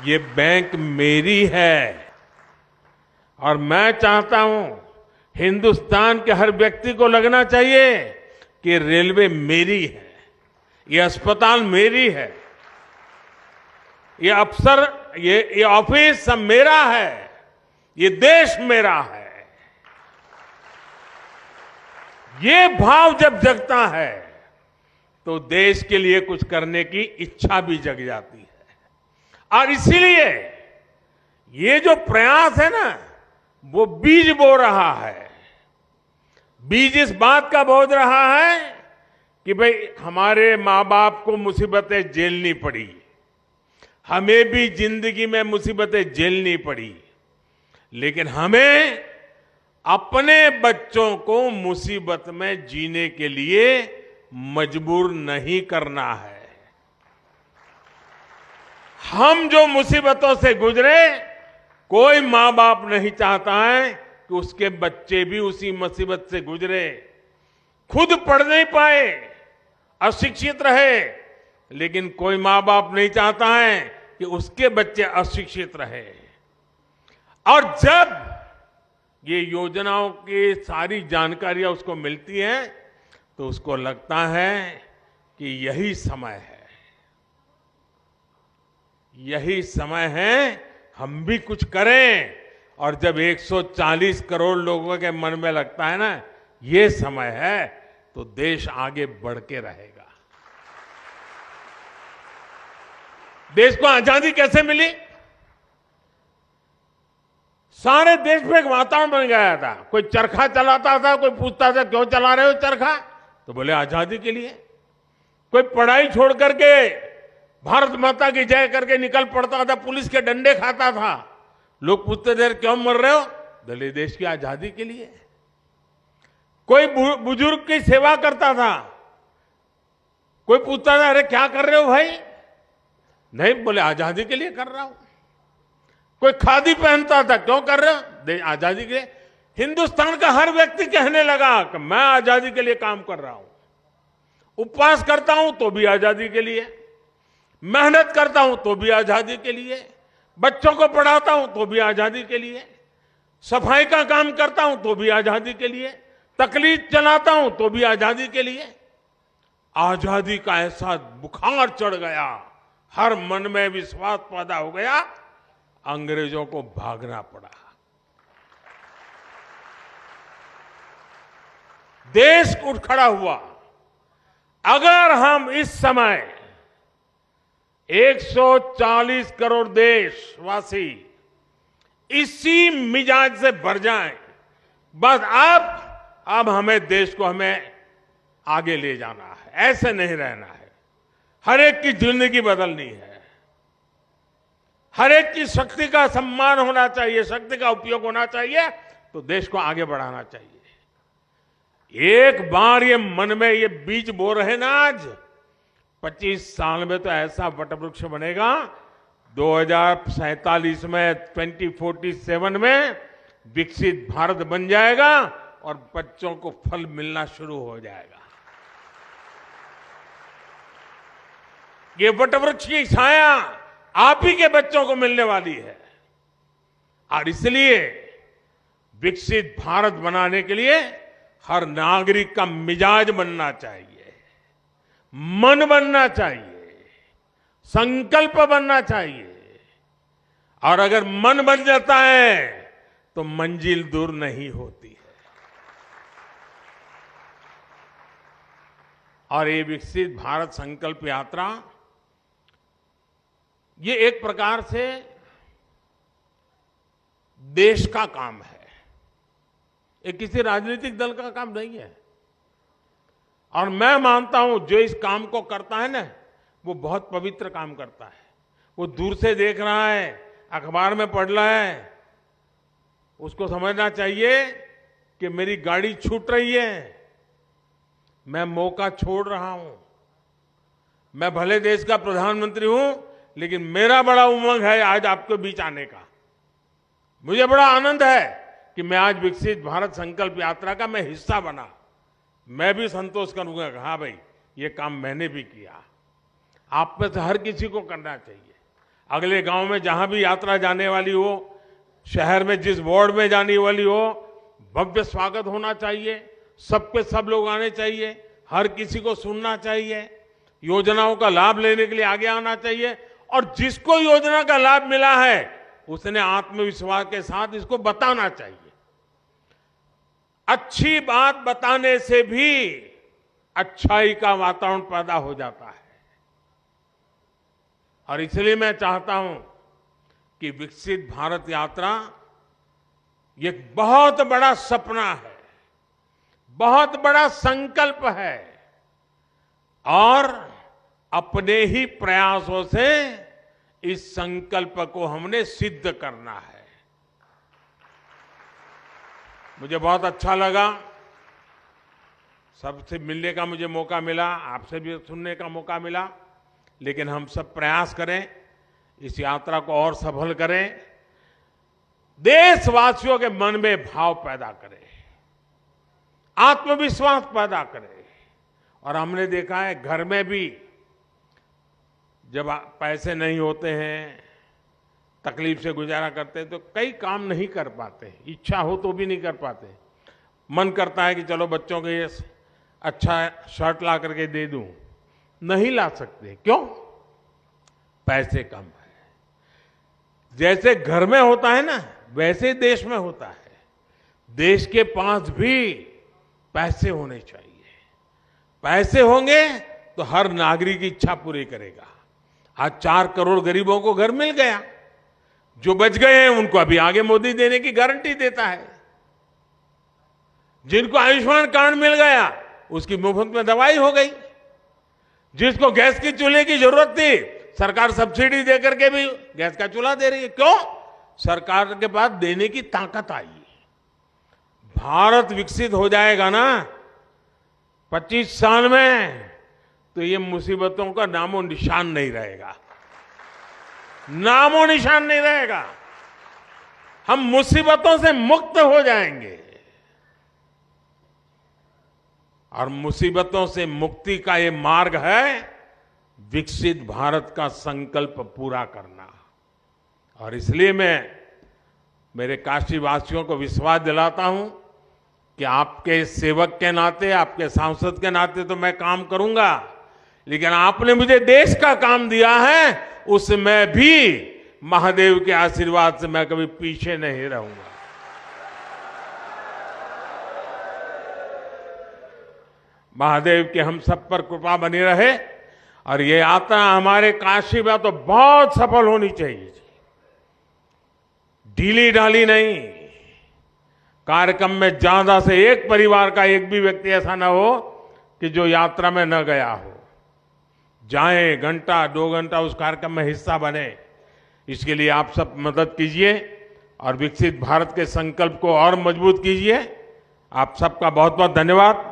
ये बैंक मेरी है और मैं चाहता हूं हिंदुस्तान के हर व्यक्ति को लगना चाहिए कि रेलवे मेरी है, ये अस्पताल मेरी है, ये अफसर, ये ऑफिस सब मेरा है, ये देश मेरा है। ये भाव जब जगता है तो देश के लिए कुछ करने की इच्छा भी जग जाती है। और इसीलिए ये जो प्रयास है ना, वो बीज बो रहा है। बीज इस बात का बो रहा है कि भाई हमारे माँ बाप को मुसीबतें झेलनी पड़ी, हमें भी जिंदगी में मुसीबतें झेलनी पड़ी, लेकिन हमें अपने बच्चों को मुसीबत में जीने के लिए मजबूर नहीं करना है। हम जो मुसीबतों से गुजरे, कोई माँ बाप नहीं चाहता है कि उसके बच्चे भी उसी मुसीबत से गुजरे, खुद पढ़ नहीं पाए, अशिक्षित रहे, लेकिन कोई माँ बाप नहीं चाहता है कि उसके बच्चे अशिक्षित रहे। और जब ये योजनाओं की सारी जानकारियां उसको मिलती हैं तो उसको लगता है कि यही समय है, यही समय है हम भी कुछ करें। और जब 140 करोड़ लोगों के मन में लगता है ना ये समय है, तो देश आगे बढ़ के रहेगा। देश को आजादी कैसे मिली? सारे देश में एक वातावरण बन गया था। कोई चरखा चलाता था, कोई पूछता था क्यों चला रहे हो चरखा, तो बोले आजादी के लिए। कोई पढ़ाई छोड़ करके भारत माता की जय करके निकल पड़ता था, पुलिस के डंडे खाता था, लोग पूछते थे क्यों मर रहे हो, बोले देश की आजादी के लिए। कोई बुजुर्ग की सेवा करता था, कोई पूछता था अरे क्या कर रहे हो भाई, नहीं बोले आजादी के लिए कर रहा हूं। कोई खादी पहनता था, क्यों कर रहे हो, आजादी के लिए। हिंदुस्तान का हर व्यक्ति कहने लगा कि मैं आजादी के लिए काम कर रहा हूं, उपवास करता हूं तो भी आजादी के लिए, मेहनत करता हूं तो भी आजादी के लिए, बच्चों को पढ़ाता हूं तो भी आजादी के लिए, सफाई का काम करता हूं तो भी आजादी के लिए, तकलीफ चलाता हूं तो भी आजादी के लिए। आजादी का ऐसा बुखार चढ़ गया, हर मन में विश्वास पैदा हो गया, अंग्रेजों को भागना पड़ा। देश उठ खड़ा हुआ। अगर हम इस समय 140 करोड़ देशवासी इसी मिजाज से भर जाएं, बस अब हमें देश को हमें आगे ले जाना है, ऐसे नहीं रहना है। हर एक की जिंदगी बदलनी है, हर एक की शक्ति का सम्मान होना चाहिए, शक्ति का उपयोग होना चाहिए, तो देश को आगे बढ़ाना चाहिए। एक बार ये मन में ये बीज बो रहे ना, आज 25 साल में तो ऐसा वटवृक्ष बनेगा, 2047 में 2047 में विकसित भारत बन जाएगा और बच्चों को फल मिलना शुरू हो जाएगा। ये वटवृक्ष की छाया आप ही के बच्चों को मिलने वाली है। और इसलिए विकसित भारत बनाने के लिए हर नागरिक का मिजाज बनना चाहिए, मन बनना चाहिए, संकल्प बनना चाहिए। और अगर मन बन जाता है तो मंजिल दूर नहीं होती है। और ये विकसित भारत संकल्प यात्रा, ये एक प्रकार से देश का काम है, ये किसी राजनीतिक दल का काम नहीं है। और मैं मानता हूं जो इस काम को करता है ना, वो बहुत पवित्र काम करता है। वो दूर से देख रहा है, अखबार में पढ़ रहा है, उसको समझना चाहिए कि मेरी गाड़ी छूट रही है, मैं मौका छोड़ रहा हूं। मैं भले देश का प्रधानमंत्री हूं, लेकिन मेरा बड़ा उमंग है आज आपके बीच आने का। मुझे बड़ा आनंद है कि मैं आज विकसित भारत संकल्प यात्रा का मैं हिस्सा बना। मैं भी संतोष करूंगा कि हाँ भाई, ये काम मैंने भी किया। आप में से हर किसी को करना चाहिए। अगले गांव में जहां भी यात्रा जाने वाली हो, शहर में जिस वार्ड में जाने वाली हो, भव्य स्वागत होना चाहिए, सबके सब लोग आने चाहिए, हर किसी को सुनना चाहिए, योजनाओं का लाभ लेने के लिए आगे आना चाहिए और जिसको योजना का लाभ मिला है उसने आत्मविश्वास के साथ इसको बताना चाहिए। अच्छी बात बताने से भी अच्छाई का वातावरण पैदा हो जाता है और इसलिए मैं चाहता हूं कि विकसित भारत यात्रा ये बहुत बड़ा सपना है, बहुत बड़ा संकल्प है और अपने ही प्रयासों से इस संकल्प को हमने सिद्ध करना है। मुझे बहुत अच्छा लगा, सबसे मिलने का मुझे मौका मिला, आपसे भी सुनने का मौका मिला, लेकिन हम सब प्रयास करें, इस यात्रा को और सफल करें, देशवासियों के मन में भाव पैदा करें, आत्मविश्वास पैदा करें। और हमने देखा है घर में भी जब पैसे नहीं होते हैं, तकलीफ से गुजारा करते हैं तो कई काम नहीं कर पाते, इच्छा हो तो भी नहीं कर पाते। मन करता है कि चलो बच्चों के ये अच्छा शर्ट ला करके दे दूं, नहीं ला सकते। क्यों? पैसे कम है। जैसे घर में होता है ना, वैसे देश में होता है। देश के पास भी पैसे होने चाहिए। पैसे होंगे तो हर नागरिक की इच्छा पूरी करेगा। आज 4 करोड़ गरीबों को घर मिल गया, जो बच गए हैं उनको अभी आगे मोदी देने की गारंटी देता है। जिनको आयुष्मान कार्ड मिल गया उसकी मुफ्त में दवाई हो गई। जिसको गैस की चूल्हे की जरूरत थी, सरकार सब्सिडी देकर के भी गैस का चूल्हा दे रही है। क्यों? सरकार के पास देने की ताकत आई। भारत विकसित हो जाएगा ना 25 साल में, तो ये मुसीबतों का नामो निशान नहीं रहेगा, नामो निशान नहीं रहेगा। हम मुसीबतों से मुक्त हो जाएंगे और मुसीबतों से मुक्ति का ये मार्ग है विकसित भारत का संकल्प पूरा करना। और इसलिए मैं मेरे काशीवासियों को विश्वास दिलाता हूं कि आपके सेवक के नाते, आपके सांसद के नाते तो मैं काम करूंगा, लेकिन आपने मुझे देश का काम दिया है, उसमें भी महादेव के आशीर्वाद से मैं कभी पीछे नहीं रहूंगा। महादेव के हम सब पर कृपा बनी रहे और ये यात्रा हमारे काशी में तो बहुत सफल होनी चाहिए, ढीली ढाली नहीं। कार्यक्रम में ज्यादा से एक परिवार का एक भी व्यक्ति ऐसा ना हो कि जो यात्रा में न गया हो। जाएं, घंटा 2 घंटा उस कार्यक्रम में हिस्सा बने। इसके लिए आप सब मदद कीजिए और विकसित भारत के संकल्प को और मजबूत कीजिए। आप सबका बहुत बहुत धन्यवाद।